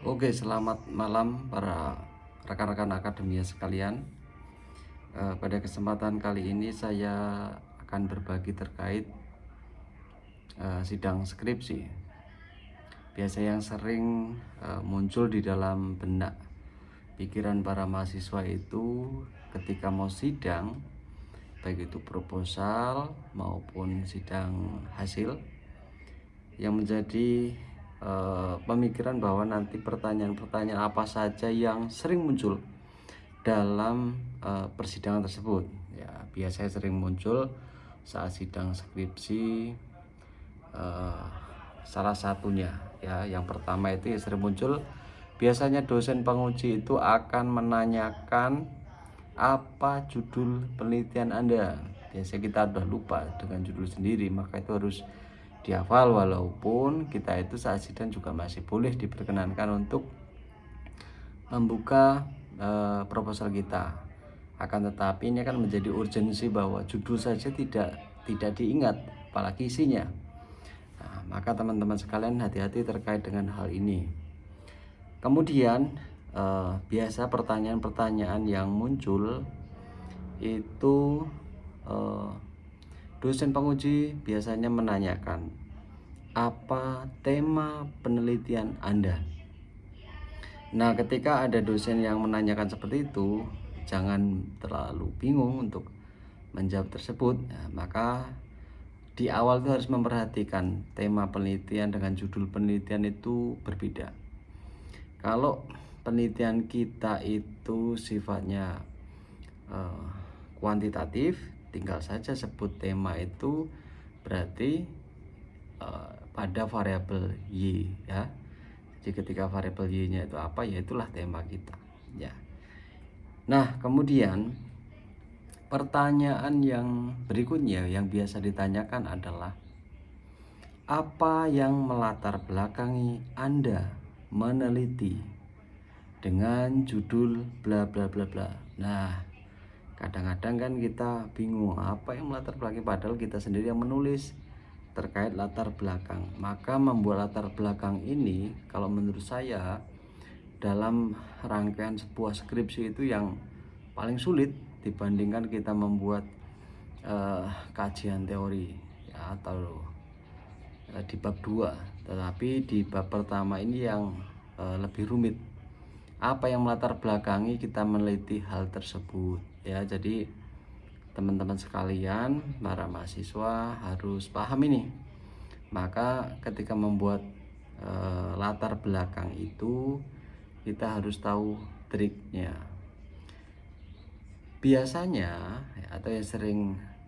Oke, selamat malam para rekan-rekan akademia sekalian. Pada kesempatan kali ini saya akan berbagi terkait sidang skripsi. Biasa yang sering muncul di dalam benak pikiran para mahasiswa itu ketika mau sidang, baik itu proposal maupun sidang hasil, yang menjadi pemikiran bahwa nanti pertanyaan-pertanyaan apa saja yang sering muncul dalam persidangan tersebut. Ya, biasanya sering muncul saat sidang skripsi. eh, Salah satunya, ya, yang pertama itu yang sering muncul, biasanya dosen penguji itu akan menanyakan apa judul penelitian Anda. Biasanya kita udah lupa dengan judul sendiri, maka itu harus dihafal. Walaupun kita itu saat sidang juga masih boleh diperkenankan untuk membuka proposal kita. Akan tetapi ini akan menjadi urgensi bahwa judul saja tidak diingat, apalagi isinya. Nah, maka teman-teman sekalian hati-hati terkait dengan hal ini. Kemudian biasa pertanyaan-pertanyaan yang muncul itu, dosen penguji biasanya menanyakan apa tema penelitian Anda. Nah, ketika ada dosen yang menanyakan seperti itu, jangan terlalu bingung untuk menjawab tersebut. Nah, maka di awal itu harus memperhatikan tema penelitian dengan judul penelitian itu berbeda. Kalau penelitian kita itu sifatnya eh, kuantitatif, tinggal saja sebut tema itu, berarti pada variabel y, ya. Jadi ketika variabel y-nya itu apa, ya itulah tema kita, ya. Nah, kemudian pertanyaan yang berikutnya yang biasa ditanyakan adalah apa yang melatar belakangi Anda meneliti dengan judul bla bla bla bla. Nah, kadang-kadang kan kita bingung apa yang melatar belakangi, padahal kita sendiri yang menulis terkait latar belakang. Maka membuat latar belakang ini kalau menurut saya dalam rangkaian sebuah skripsi itu yang paling sulit dibandingkan kita membuat kajian teori, ya, atau di bab 2. Tetapi di bab pertama ini yang lebih rumit. Apa yang melatar belakangi kita meneliti hal tersebut, ya. Jadi teman-teman sekalian, para mahasiswa harus paham ini. Maka ketika membuat latar belakang itu, kita harus tahu triknya. Biasanya atau yang sering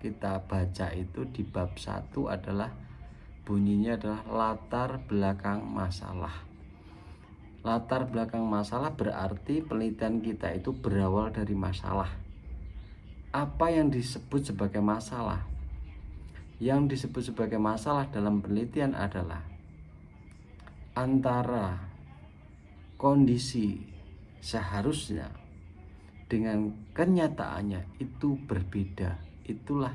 kita baca itu di bab 1 adalah bunyinya adalah latar belakang masalah. Latar belakang masalah berarti penelitian kita itu berawal dari masalah. Apa yang disebut sebagai masalah? Yang disebut sebagai masalah dalam penelitian adalah antara kondisi seharusnya dengan kenyataannya itu berbeda. Itulah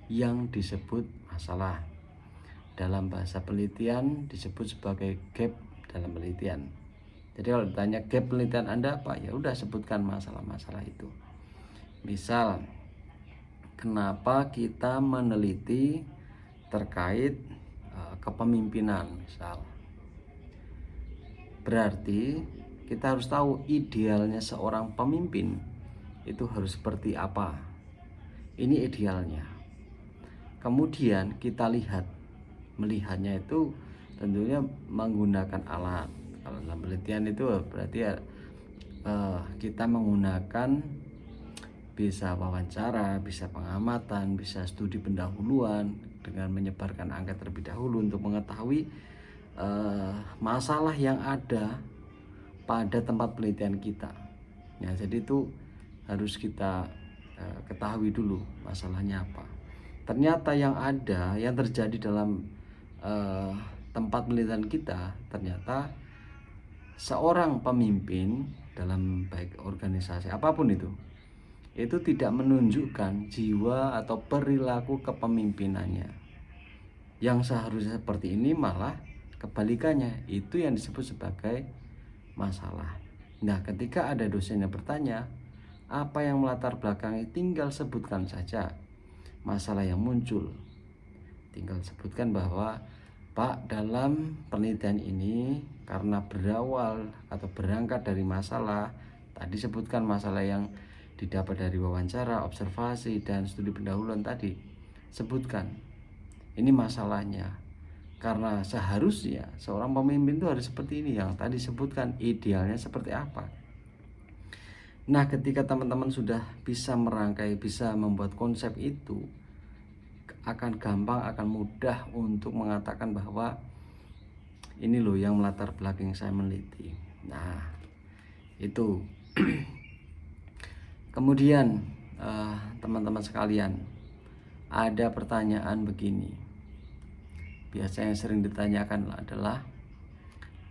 yang disebut masalah. Dalam bahasa penelitian disebut sebagai gap dalam penelitian. Jadi kalau ditanya gap penelitian Anda apa, ya udah sebutkan masalah-masalah itu. Misal, kenapa kita meneliti terkait kepemimpinan, misal. Berarti kita harus tahu idealnya seorang pemimpin itu harus seperti apa. Ini idealnya. Kemudian kita melihatnya itu tentunya menggunakan alat. Kalau dalam penelitian itu berarti kita menggunakan bisa wawancara, bisa pengamatan, bisa studi pendahuluan dengan menyebarkan angka terlebih dahulu untuk mengetahui masalah yang ada pada tempat penelitian kita. Ya, jadi itu harus kita ketahui dulu masalahnya apa. Ternyata yang ada, yang terjadi dalam tempat penelitian kita, ternyata seorang pemimpin dalam baik organisasi apapun itu tidak menunjukkan jiwa atau perilaku kepemimpinannya. Yang seharusnya seperti ini malah kebalikannya, itu yang disebut sebagai masalah. Nah, ketika ada dosen yang bertanya, apa yang melatar belakangi, tinggal sebutkan saja masalah yang muncul. Tinggal sebutkan bahwa, Pak, dalam penelitian ini karena berawal atau berangkat dari masalah, tadi sebutkan masalah yang didapat dari wawancara, observasi, dan studi pendahuluan tadi. Sebutkan, ini masalahnya. Karena seharusnya seorang pemimpin itu harus seperti ini, yang tadi sebutkan idealnya seperti apa. Nah, ketika teman-teman sudah bisa merangkai, bisa membuat konsep itu, akan gampang, akan mudah untuk mengatakan bahwa ini loh yang melatar belakang saya meneliti. Nah, itu. Kemudian teman-teman sekalian, ada pertanyaan begini. Biasanya sering ditanyakan adalah,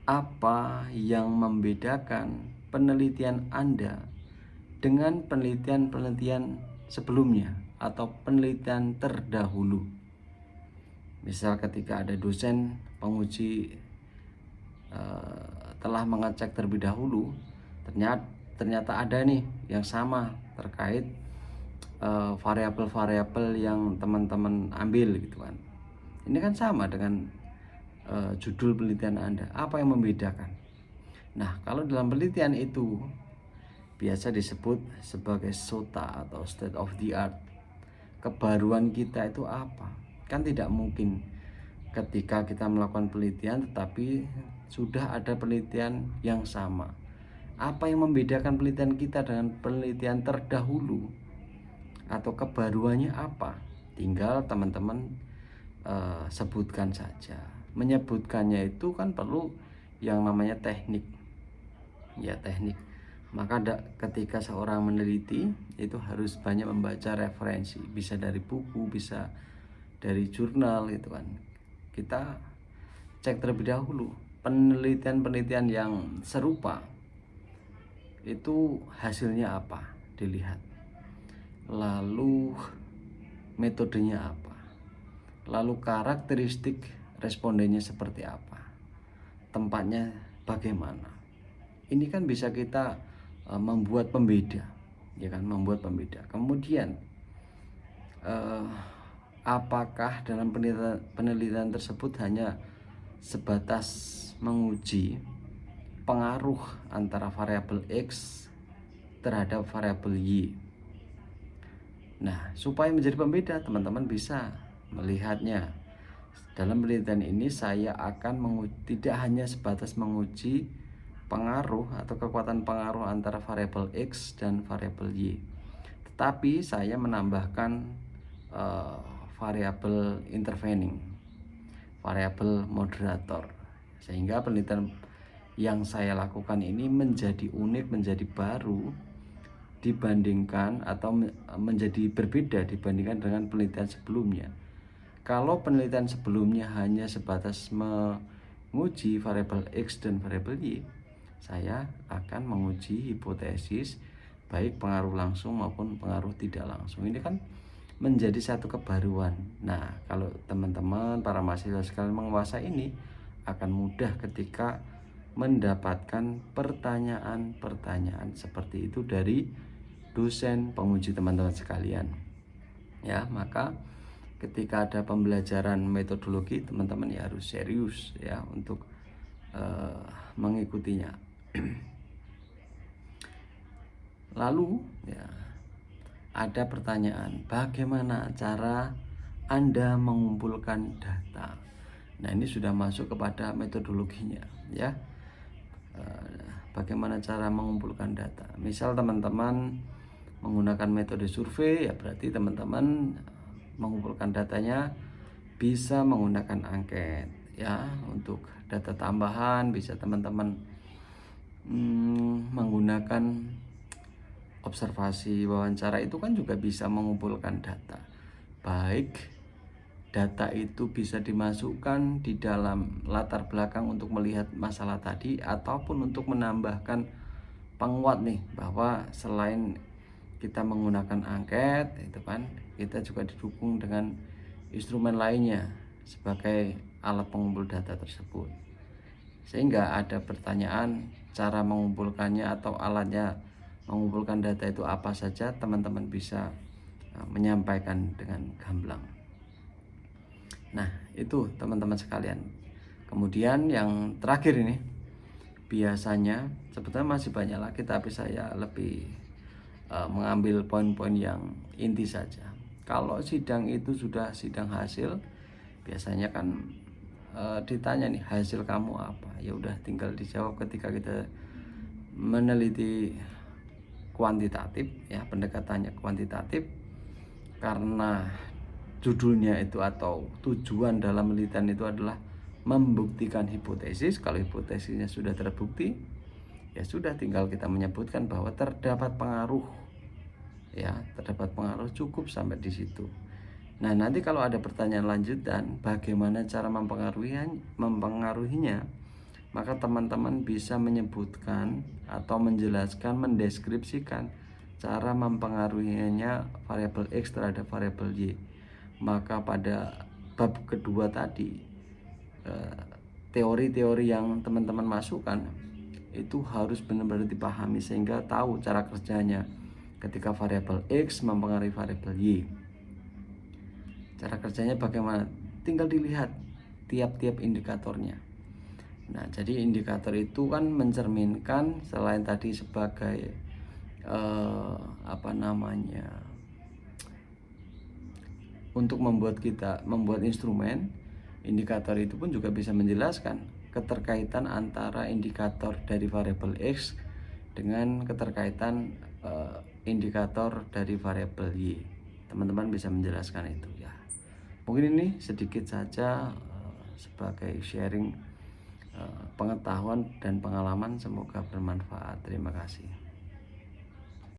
apa yang membedakan penelitian Anda dengan penelitian-penelitian sebelumnya atau penelitian terdahulu? Misal ketika ada dosen penguji telah mengecek terlebih dahulu, ternyata ada nih yang sama terkait variabel-variabel yang teman-teman ambil gitu kan. Ini kan sama dengan judul penelitian Anda. Apa yang membedakan? Nah, kalau dalam penelitian itu biasa disebut sebagai SOTA atau state of the art. Kebaruan kita itu apa? Kan tidak mungkin ketika kita melakukan penelitian tetapi sudah ada penelitian yang sama. Apa yang membedakan penelitian kita dengan penelitian terdahulu? Atau kebaruannya apa? Tinggal teman-teman sebutkan saja. Menyebutkannya itu kan perlu yang namanya teknik. Ya, teknik. Maka ketika seorang meneliti itu harus banyak membaca referensi, bisa dari buku, bisa dari jurnal gitu kan. Kita cek terlebih dahulu penelitian-penelitian yang serupa itu hasilnya apa, dilihat. Lalu metodenya apa? Lalu karakteristik respondennya seperti apa? Tempatnya bagaimana? Ini kan bisa kita membuat pembeda, ya kan, membuat pembeda. Kemudian apakah dalam penelitian tersebut hanya sebatas menguji pengaruh antara variabel X terhadap variabel Y? Nah, supaya menjadi pembeda, teman-teman bisa melihatnya. Dalam penelitian ini saya akan tidak hanya sebatas menguji pengaruh atau kekuatan pengaruh antara variabel X dan variabel Y, tetapi saya menambahkan variabel intervening, variabel moderator, sehingga penelitian yang saya lakukan ini menjadi unik, menjadi baru dibandingkan atau menjadi berbeda dibandingkan dengan penelitian sebelumnya. Kalau penelitian sebelumnya hanya sebatas menguji variabel X dan variabel Y, saya akan menguji hipotesis baik pengaruh langsung maupun pengaruh tidak langsung. Ini kan menjadi satu kebaruan. Nah, kalau teman-teman para mahasiswa sekalian menguasai ini, akan mudah ketika mendapatkan pertanyaan-pertanyaan seperti itu dari dosen penguji teman-teman sekalian. Ya, maka ketika ada pembelajaran metodologi, teman-teman ya harus serius ya untuk mengikutinya. Lalu ya, ada pertanyaan, bagaimana cara Anda mengumpulkan data? Nah, ini sudah masuk kepada metodologinya ya. Bagaimana cara mengumpulkan data? Misal teman-teman menggunakan metode survei, ya berarti teman-teman mengumpulkan datanya bisa menggunakan angket ya. Untuk data tambahan bisa teman-teman menggunakan observasi, wawancara, itu kan juga bisa mengumpulkan data. Baik data itu bisa dimasukkan di dalam latar belakang untuk melihat masalah tadi, ataupun untuk menambahkan penguat nih bahwa selain kita menggunakan angket itu kan, kita juga didukung dengan instrumen lainnya sebagai alat pengumpul data tersebut. Sehingga ada pertanyaan, cara mengumpulkannya atau alatnya mengumpulkan data itu apa saja, teman-teman bisa menyampaikan dengan gamblang. Nah, itu teman-teman sekalian. Kemudian yang terakhir ini, biasanya sebetulnya masih banyak lagi, tapi saya lebih mengambil poin-poin yang inti saja. Kalau sidang itu sudah sidang hasil, biasanya kan ditanya nih, hasil kamu apa? Ya udah tinggal dijawab. Ketika kita meneliti kuantitatif, ya pendekatannya kuantitatif, karena judulnya itu atau tujuan dalam penelitian itu adalah membuktikan hipotesis. Kalau hipotesisnya sudah terbukti, ya sudah tinggal kita menyebutkan bahwa terdapat pengaruh, ya terdapat pengaruh, cukup sampai di situ. Nah, nanti kalau ada pertanyaan lanjutan bagaimana cara mempengaruhinya, maka teman-teman bisa menyebutkan atau menjelaskan, mendeskripsikan cara mempengaruhinya variabel X terhadap variabel Y. Maka pada bab kedua tadi, teori-teori yang teman-teman masukkan itu harus benar-benar dipahami sehingga tahu cara kerjanya ketika variabel X mempengaruhi variabel Y. Cara kerjanya bagaimana? Tinggal dilihat tiap-tiap indikatornya. Nah, jadi indikator itu kan mencerminkan, selain tadi sebagai untuk membuat instrumen, indikator itu pun juga bisa menjelaskan keterkaitan antara indikator dari variabel X dengan keterkaitan indikator dari variabel Y. Teman-teman bisa menjelaskan itu ya. Mungkin ini sedikit saja sebagai sharing pengetahuan dan pengalaman, semoga bermanfaat. Terima kasih.